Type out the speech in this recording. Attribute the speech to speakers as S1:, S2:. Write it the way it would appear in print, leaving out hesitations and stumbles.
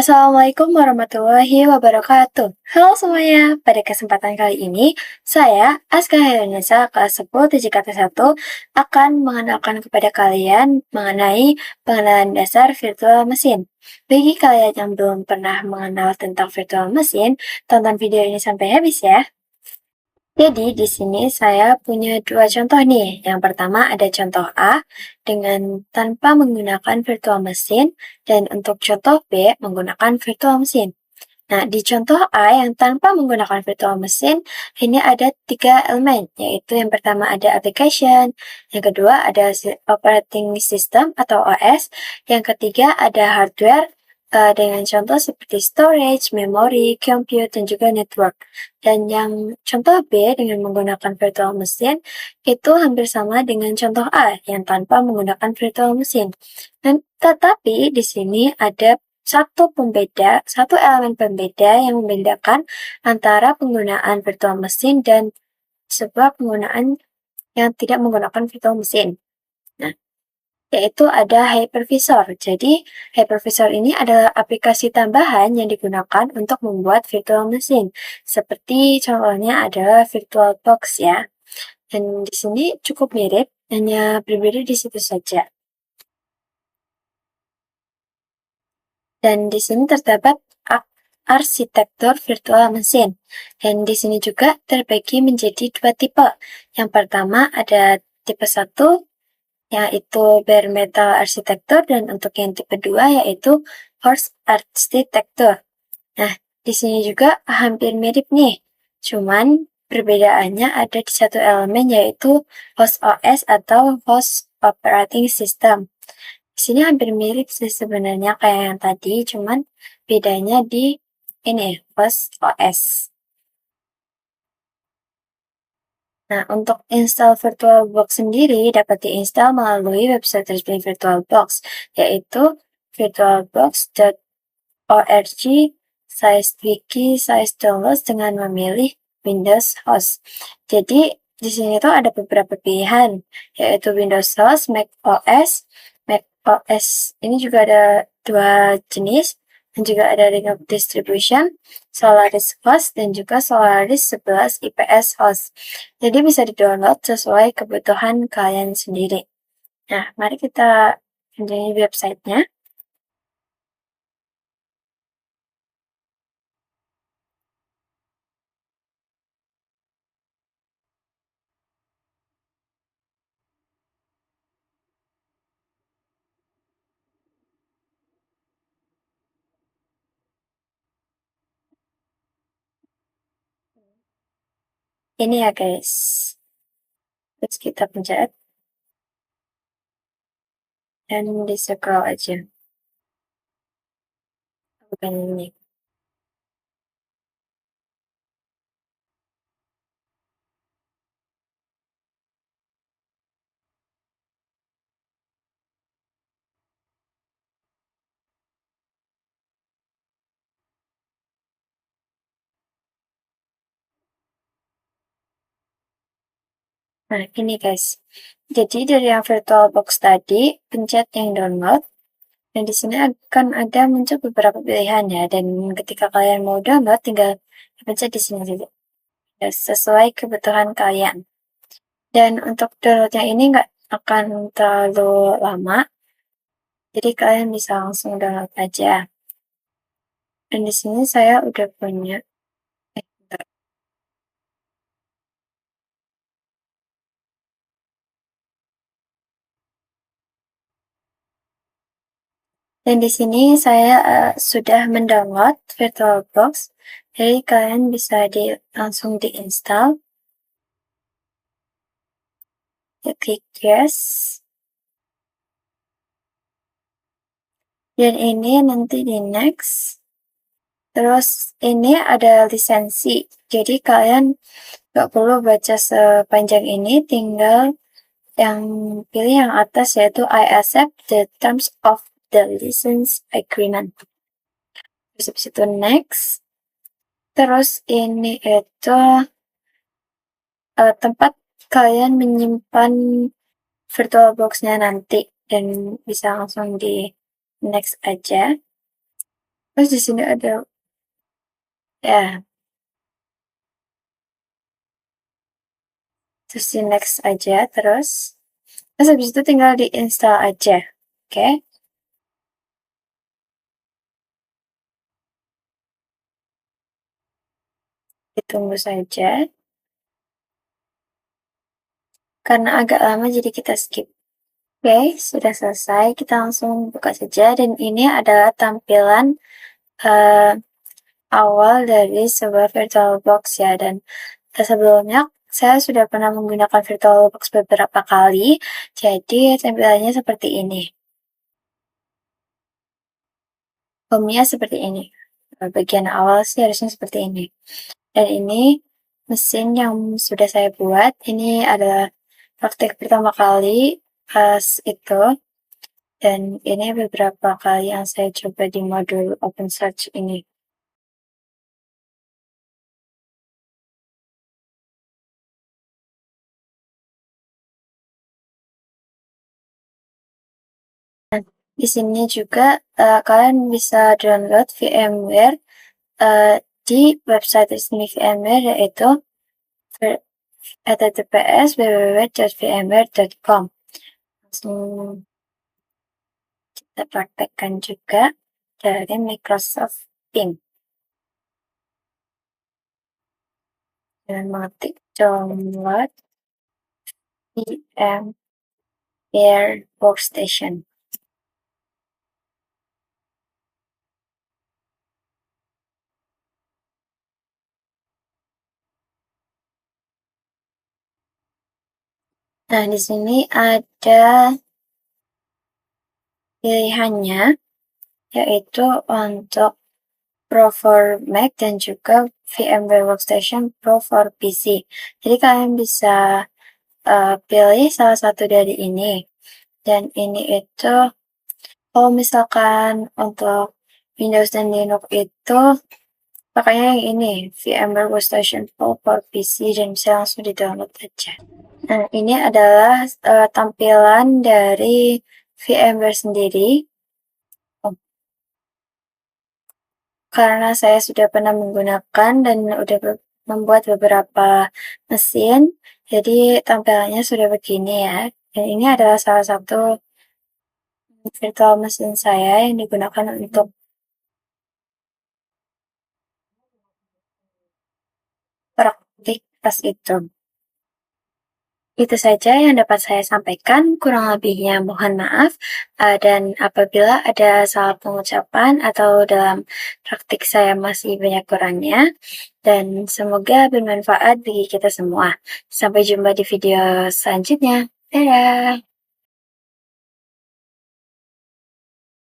S1: Assalamualaikum warahmatullahi wabarakatuh. Halo semuanya, pada kesempatan kali ini, saya, Aska Helenisa, kelas 10 TJKT 1, akan mengenalkan kepada kalian mengenai pengenalan dasar virtual mesin. Bagi kalian yang belum pernah mengenal tentang virtual mesin, tonton video ini sampai habis ya. Jadi di sini saya punya dua contoh nih. Yang pertama ada contoh A dengan tanpa menggunakan virtual mesin dan untuk contoh B menggunakan virtual mesin. Nah, di contoh A yang tanpa menggunakan virtual mesin, ini ada tiga elemen, yaitu yang pertama ada application, yang kedua ada operating system atau OS, yang ketiga ada hardware, dengan contoh seperti storage, memory, compute, dan juga network. Dan yang contoh B dengan menggunakan virtual mesin, itu hampir sama dengan contoh A yang tanpa menggunakan virtual mesin. Dan tetapi di sini ada satu elemen pembeda yang membedakan antara penggunaan virtual mesin dan sebuah penggunaan yang tidak menggunakan virtual mesin. Nah, yaitu ada hypervisor. Jadi, hypervisor ini adalah aplikasi tambahan yang digunakan untuk membuat virtual mesin. Seperti contohnya adalah VirtualBox ya. Dan di sini cukup mirip, hanya berbeda di situ saja. Dan di sini terdapat arsitektur virtual mesin. Dan di sini juga terbagi menjadi dua tipe. Yang pertama ada tipe 1 yaitu bare metal arsitektur dan untuk yang tipe 2 yaitu horse arsitektur. Nah, di sini juga hampir mirip nih. Cuman perbedaannya ada di satu elemen yaitu host OS atau host operating system. Di sini hampir mirip sih sebenarnya kayak yang tadi, cuman bedanya di ini, host OS. Nah, untuk install VirtualBox sendiri dapat diinstal melalui website resmi VirtualBox, yaitu virtualbox.org/wiki/downloads dengan memilih Windows Host. Jadi, di sini tuh ada beberapa pilihan, yaitu Windows Host, Mac OS. Mac OS ini juga ada dua jenis, dan juga ada Linux Distribution, Solaris Host, dan juga Solaris 11 IPS Host. Jadi bisa di-download sesuai kebutuhan kalian sendiri. Nah, mari kita kunjungi websitenya. Ini ya guys. Terus kita pencet dan di scroll aja. Bukan ini. Nah, ini guys. Jadi dari yang VirtualBox tadi, pencet yang download. Dan di sini akan ada muncul beberapa pilihan ya. Dan ketika kalian mau download, tinggal pencet di sini saja. Ya, sesuai kebutuhan kalian. Dan untuk downloadnya ini nggak akan terlalu lama. Jadi kalian bisa langsung download aja. Dan di sini saya udah punya. Bentar. Dan di sini saya sudah mendownload VirtualBox. Jadi kalian bisa langsung diinstal. Ya, klik yes. Dan ini nanti di next. Terus ini ada lisensi. Jadi kalian nggak perlu baca sepanjang ini, tinggal yang pilih yang atas yaitu I accept the terms of the license agreement. Terus habis itu next. Terus ini itu tempat kalian menyimpan VirtualBox-nya nanti dan bisa langsung di next aja. Terus di sini ada ya, terus di next aja terus. Terus habis itu tinggal di-install aja. Oke, ditunggu saja. Karena agak lama jadi kita skip. Oke, sudah selesai. Kita langsung buka saja dan ini adalah tampilan eh, awal dari sebuah VirtualBox ya. Dan sebelumnya saya sudah pernah menggunakan VirtualBox beberapa kali, jadi tampilannya seperti ini. Home-nya seperti ini. Bagian awal sih harusnya seperti ini. Dan ini mesin yang sudah saya buat. Ini adalah praktik pertama kali pas itu. Dan ini beberapa kali yang saya coba di modul OpenSearch ini. Di sini juga kalian bisa download VMware di website resmi VMware, yaitu https://www.vmware.com. Langsung kita praktekkan juga dari Microsoft Teams dengan mengetik download VMware Workstation. Nah, di sini ada pilihannya, yaitu untuk Pro for Mac dan juga VMware Workstation Pro for PC. Jadi kalian bisa pilih salah satu dari ini. Dan ini itu, kalau misalkan untuk Windows dan Linux itu, pakainya yang ini, VMware Workstation Pro for PC, dan bisa langsung di-download aja. Nah, ini adalah tampilan dari VMware sendiri. Oh, karena saya sudah pernah menggunakan dan udah membuat beberapa mesin, jadi tampilannya sudah begini ya. Dan ini adalah salah satu virtual mesin saya yang digunakan untuk praktik pas itu. Itu saja yang dapat saya sampaikan, kurang lebihnya mohon maaf, dan apabila ada salah pengucapan atau dalam praktik saya masih banyak kurangnya, dan semoga bermanfaat bagi kita semua. Sampai jumpa di video selanjutnya. Dadah!